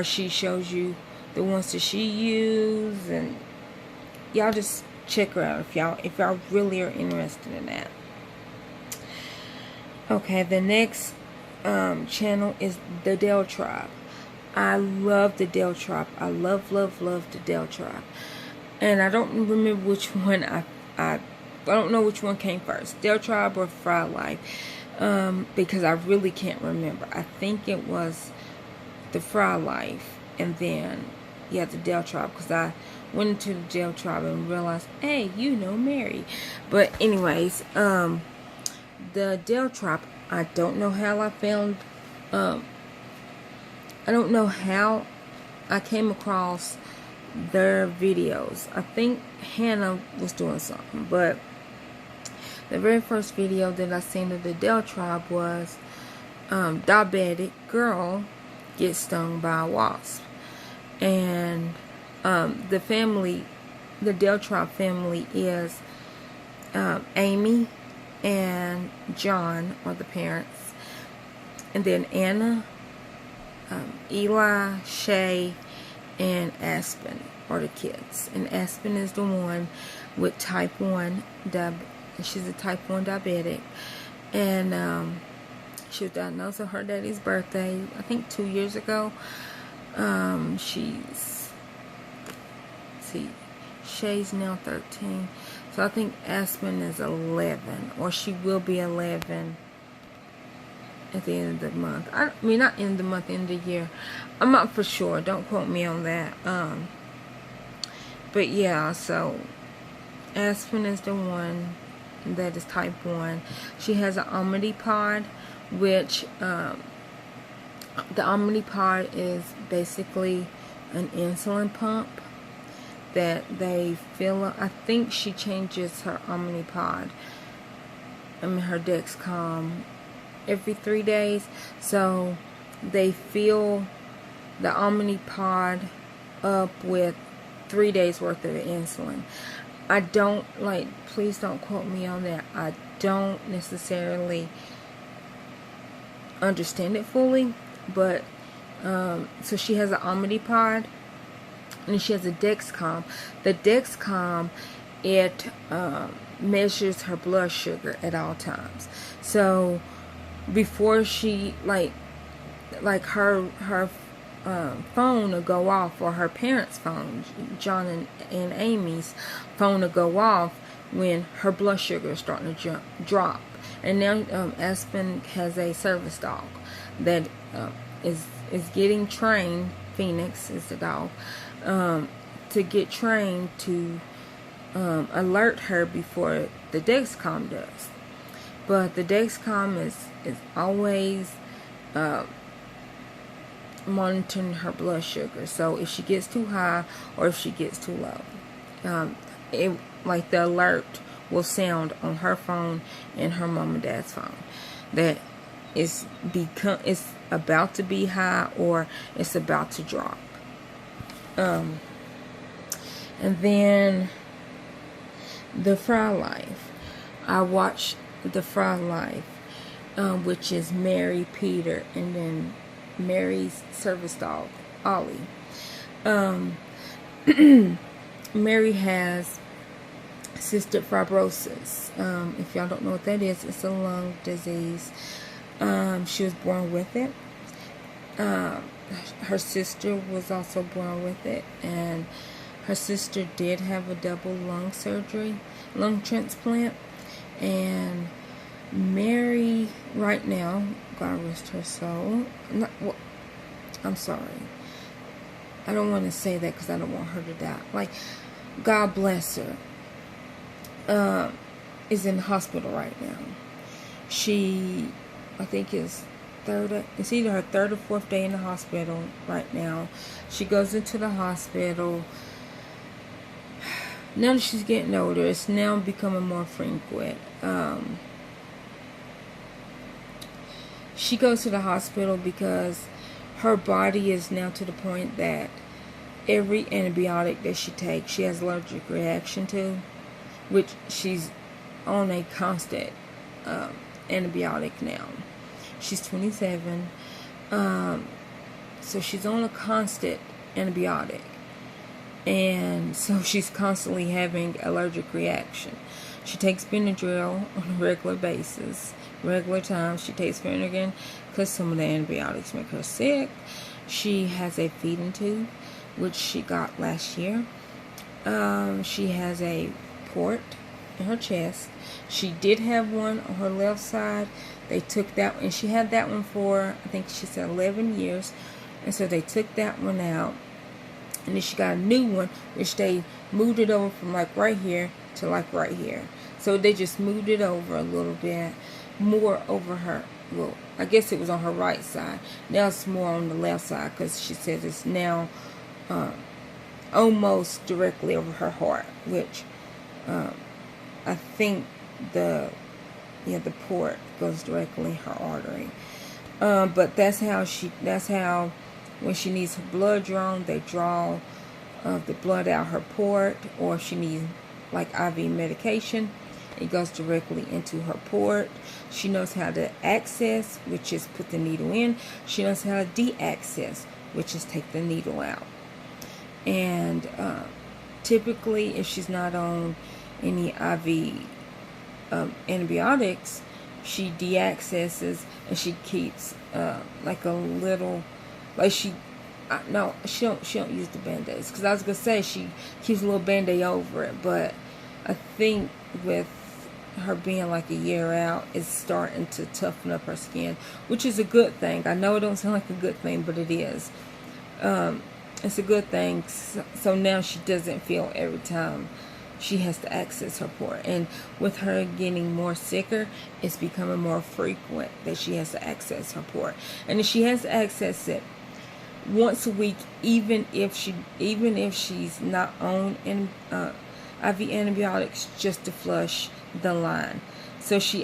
she shows you the ones that she used, and y'all just check her out if y'all really are interested in that. Okay, the next channel is the Dell Tribe. I love the Dell Tribe. I love the Dell Tribe. And I don't remember which one I don't know which one came first, Dell Tribe or Fry Life, because I really can't remember. I think it was the Fry Life, and then the Dell Tribe, because I went into the Dell Tribe and realized, hey, Mary. But anyways, the Dell Tribe, I don't know how I found, I don't know how I came across their videos. I think Hannah was doing something, but the very first video that I seen of the Dell Tribe was diabetic girl gets stung by a wasp. And the Dell Tribe family is Amy and John are the parents, and then Anna, Eli, Shay, and Aspen are the kids. And Aspen is the one with type 1 she's a type 1 diabetic, and she was diagnosed on her daddy's birthday, I think 2 years ago. Shay's now 13, So I think Aspen is 11, or she will be 11 at the end of the month. I mean, not end of the month, end of the year. I'm not for sure. Don't quote me on that. But yeah, so Aspen is the one that is type 1. She has an Omnipod, which the Omnipod is basically an insulin pump that they fill up. I think she changes her Omnipod, her Dexcom, every 3 days. So they fill the Omnipod up with 3 days worth of insulin. I don't, please don't quote me on that. I don't necessarily understand it fully, but so she has an Omnipod and she has a Dexcom. The Dexcom, it measures her blood sugar at all times. So before she her phone will go off, or her parents' phone, John and Amy's phone will go off when her blood sugar is starting to drop. And now Aspen has a service dog that is getting trained. Phoenix is the dog, to get trained to alert her before the Dexcom does. But the Dexcom is always monitoring her blood sugar. So if she gets too high or if she gets too low, the alert will sound on her phone and her mom and dad's phone that it's about to be high or it's about to drop. And then the Fry Life. I watched the Fry Life, which is Mary, Peter, and then Mary's service dog, Ollie. Mary has cystic fibrosis. If y'all don't know what that is, it's a lung disease. She was born with it. Her sister was also born with it, and her sister did have a double lung transplant. And Mary, right now, God rest her soul. I'm sorry. I don't want to say that because I don't want her to die. God bless her. Is in the hospital right now. She, I think, it's either her 3rd or 4th day in the hospital right now. She goes into the hospital. Now that she's getting older, it's now becoming more frequent. She goes to the hospital because her body is now to the point that every antibiotic that she takes, she has allergic reaction to, which she's on a constant antibiotic now. She's 27, so she's on a constant antibiotic, and so she's constantly having allergic reaction. She takes Benadryl on a regular basis, regular times. She takes Phenergan because some of the antibiotics make her sick. She has a feeding tube, which she got last year. She has a port in her chest. She did have one on her left side. They took that, and she had that one for, I think she said 11 years. And so they took that one out. And then she got a new one, which they moved it over from right here to right here. So they just moved it over a little bit more over her. Well, I guess it was on her right side. Now it's more on the left side because she says it's now almost directly over her heart, which I think the port goes directly in her artery. But that's how when she needs her blood drawn, they draw the blood out her port, or if she needs IV medication, it goes directly into her port. She knows how to access, which is put the needle in. She knows how to de-access, which is take the needle out. And typically, if she's not on any IV antibiotics, she de-accesses and she keeps a little, she don't use the Band-Aids, because I was gonna say she keeps a little Band-Aid over it, but I think with her being like a year out, it's starting to toughen up her skin, which is a good thing. I know it don't sound like a good thing, but it is. It's a good thing. So now she doesn't feel every time she has to access her port. And with her getting more sicker, it's becoming more frequent that she has to access her port. And if she has to access it once a week, even if she's not on IV antibiotics, just to flush the line. So she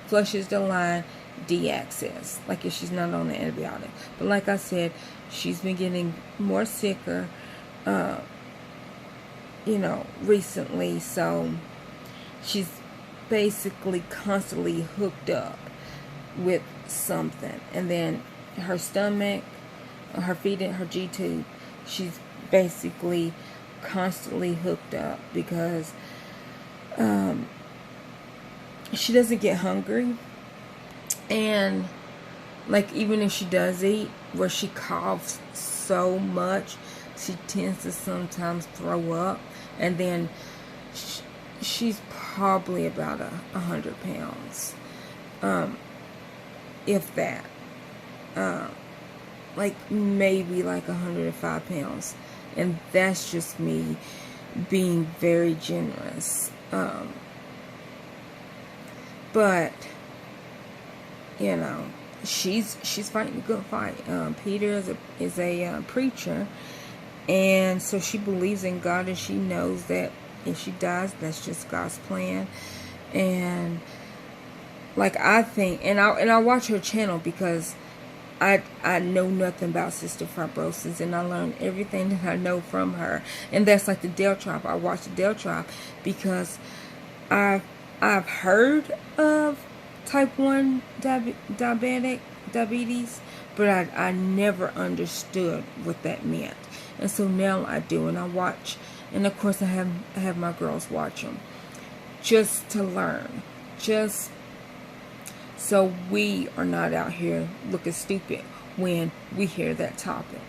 flushes the line, de-access, like if she's not on the antibiotic. But like I said, she's been getting more sicker, recently, so she's basically constantly hooked up with something. And then her stomach, her feeding, her G-tube, she's basically constantly hooked up because she doesn't get hungry. And like, even if she does eat, where she coughs so much, she tends to sometimes throw up. And then she's probably about 100 pounds, if that, like maybe like 105 pounds. And that's just me being very generous. But she's fighting a good fight. Peter is a preacher, and so she believes in God, and she knows that if she dies, that's just God's plan. And like, I think, and I watch her channel because I know nothing about cystic fibrosis, and I learned everything that I know from her. And that's like the Dell Tribe. I watch the Dell Tribe because I've heard of type 1 diabetes, but I never understood what that meant. And so now I do, and I watch, and of course I have my girls watch them just to learn, just so we are not out here looking stupid when we hear that topic.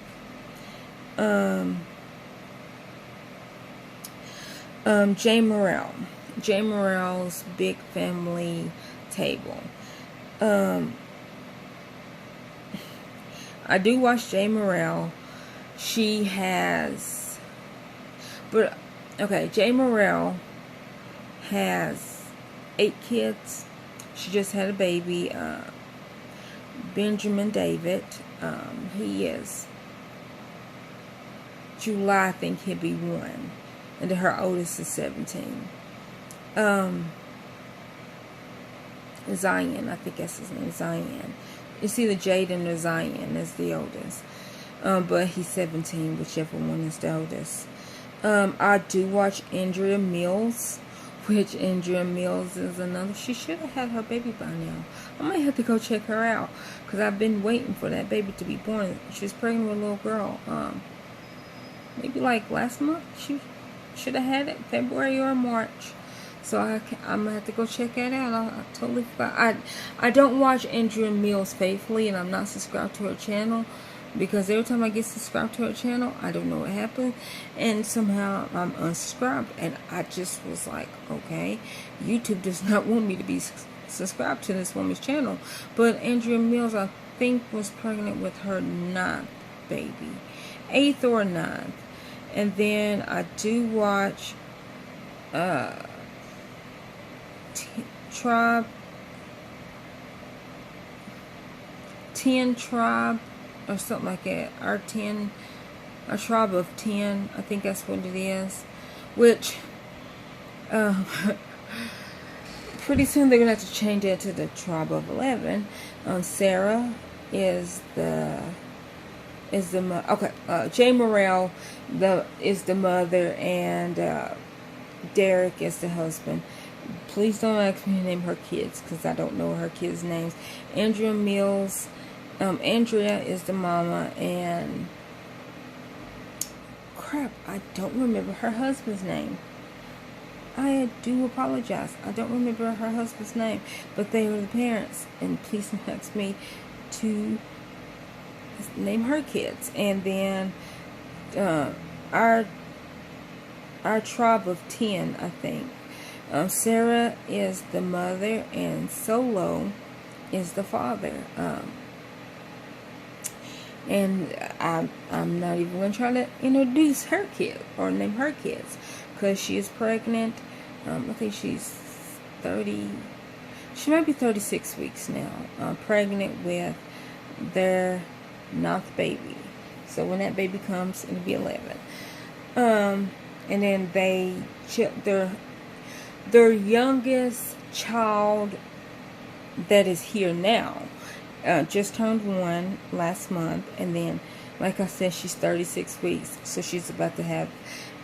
Jay Morrell's Big Family Table. I do watch Jay Morrell. She has, but okay, Jay Morrell has 8 kids. She just had a baby, Benjamin David. He is July, I think he'll be 1, and then her oldest is 17. Zion, I think that's his name, Zion. It's either Jaden or Zion is the oldest. But he's 17, whichever one is the oldest. I do watch Andrea Mills, which Andrea Mills is another. She should have had her baby by now. I might have to go check her out because I've been waiting for that baby to be born. She was pregnant with a little girl. Maybe like last month. She should have had it February or March. So I'm going to have to go check that out. I totally forgot. I don't watch Andrea Mills faithfully, and I'm not subscribed to her channel, because every time I get subscribed to her channel, I don't know what happened, and somehow I'm unsubscribed. And I just was like, okay, YouTube does not want me to be subscribed to this woman's channel. But Andrea Mills, I think, was pregnant with her 9th baby, 8th or 9th. And then I do watch 10 Tribe or something like that, or a Tribe of 10, I think that's what it is, which pretty soon they're gonna have to change it to the Tribe of 11. Sarah is the Jay Morrell is the mother, and Derek is the husband. Please don't ask me to name her kids, because I don't know her kids' names. Andrea Mills, Andrea is the mama, and crap, I don't remember her husband's name. I do apologize. I don't remember her husband's name, but they are the parents, and please don't ask me to name her kids. And then our our tribe of 10, I think. Sarah is the mother and Solo is the father. And I'm not even going to try to introduce her kid or name her kids, because she is pregnant. I think she's 30. She might be 36 weeks now. Pregnant with their 9th baby. So when that baby comes, it'll be 11. And then their youngest child that is here now just turned 1 last month, and then, like I said, she's 36 weeks, so she's about to have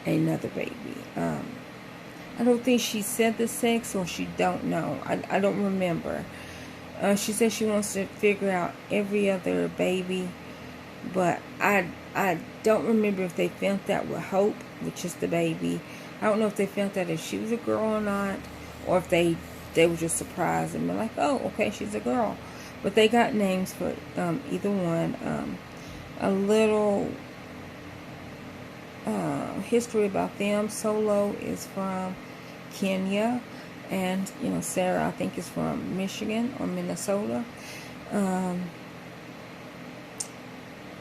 another baby. I don't think she said the sex, or she don't know. I don't remember. She said she wants to figure out every other baby, but I don't remember if they filmed that with Hope, which is the baby. I don't know if they filmed that if she was a girl or not, or if they were just surprised and been like, oh, okay, she's a girl. But they got names for either one. A little history about them. Solo is from Kenya, and Sarah, I think, is from Michigan or Minnesota. I'm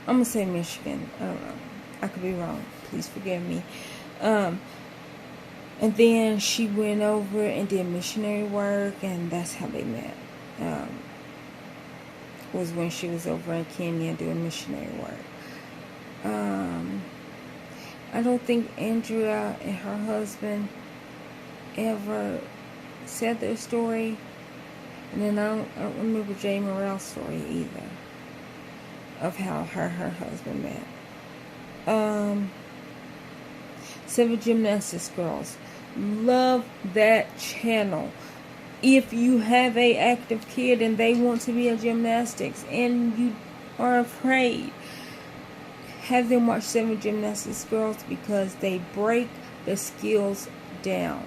gonna say Michigan. I don't know. I could be wrong. Please forgive me. And then she went over and did missionary work, and that's how they met. Was when she was over in Kenya doing missionary work. I don't think Andrea and her husband ever said their story, and then I don't remember Jay Morrell's story either, of how her husband met. 7 Gymnastics Girls, love that channel. If you have a active kid and they want to be a gymnastics and you are afraid, have them watch 7 Gymnastics Girls, because they break the skills down.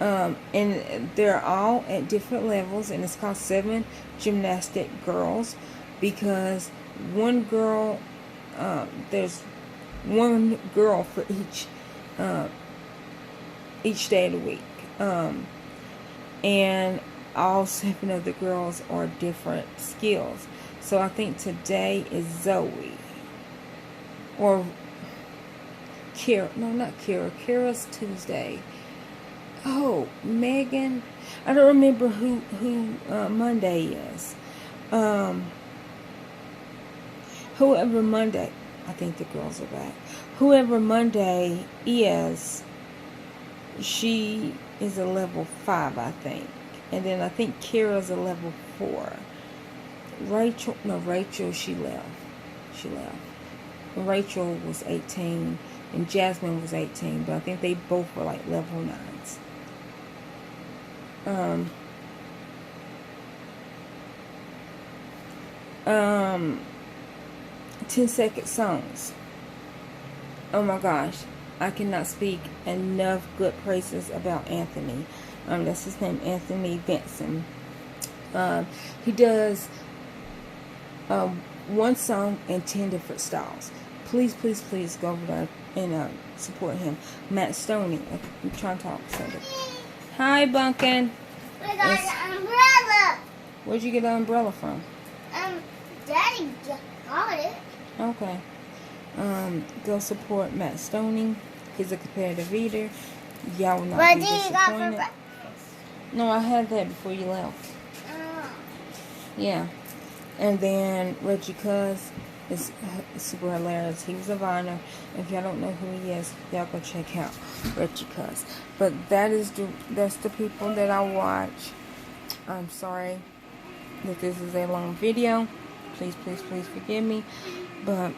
And they're all at different levels, and it's called 7 Gymnastic Girls, because one girl, there's one girl for each day of the week. And all 7 of the girls are different skills. So I think today is Zoe. Or Kira. No, not Kira. Kira's Tuesday. Oh, Megan. I don't remember who Monday is. Whoever Monday. I think the girls are back. Whoever Monday is, she is a level 5, I think. And then I think Kira's a level 4. Rachel, she left. Rachel was 18 and Jasmine was 18, but I think they both were like level 9s. 10-second songs. Oh my gosh, I cannot speak enough good praises about Anthony. That's his name, Anthony Benson. He does one song in 10 different styles. Please go over there and support him. Matt Stoney. I'm trying to talk. Hi, Bunkin. We got an umbrella. Where'd you get the umbrella from? Daddy got it. Okay. Go support Matt Stoney. He's a competitive eater. Y'all will not be disappointed. No, I had that before you left. Yeah. And then Reggie Cuz is super hilarious. He was a Viner. If y'all don't know who he is, y'all go check out Reggie Cuz. But that's the people that I watch. I'm sorry that this is a long video. Please forgive me. But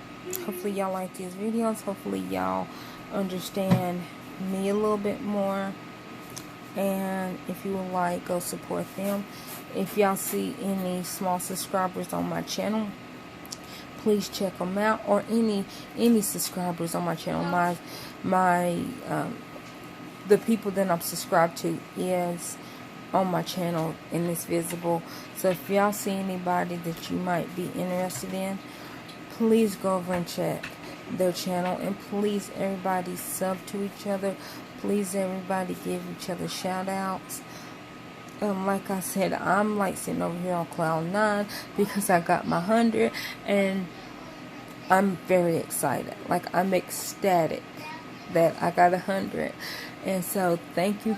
hopefully y'all like these videos. Hopefully y'all understand me a little bit more. And if you would like, go support them. If y'all see any small subscribers on my channel, please check them out. Or any subscribers on my channel. The people that I'm subscribed to is on my channel and it's visible. So if y'all see anybody that you might be interested in, please go over and check. their channel. And please, everybody, sub to each other. Please, everybody, give each other shout outs. Like I said, I'm like sitting over here on cloud 9 because I got my 100, and I'm very excited. Like, I'm ecstatic that I got 100. And so thank you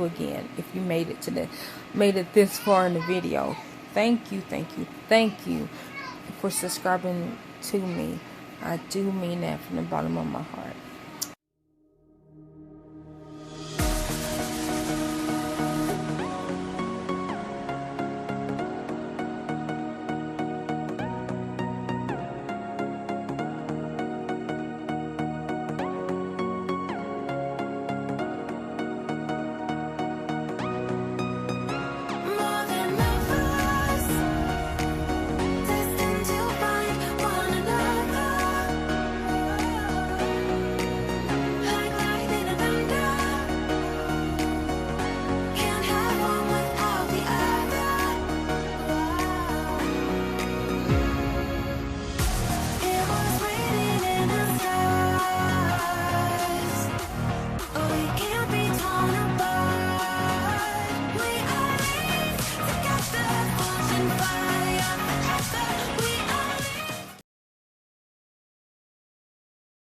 again if you made it this far in the video. Thank you for subscribing to me. I do mean that from the bottom of my heart.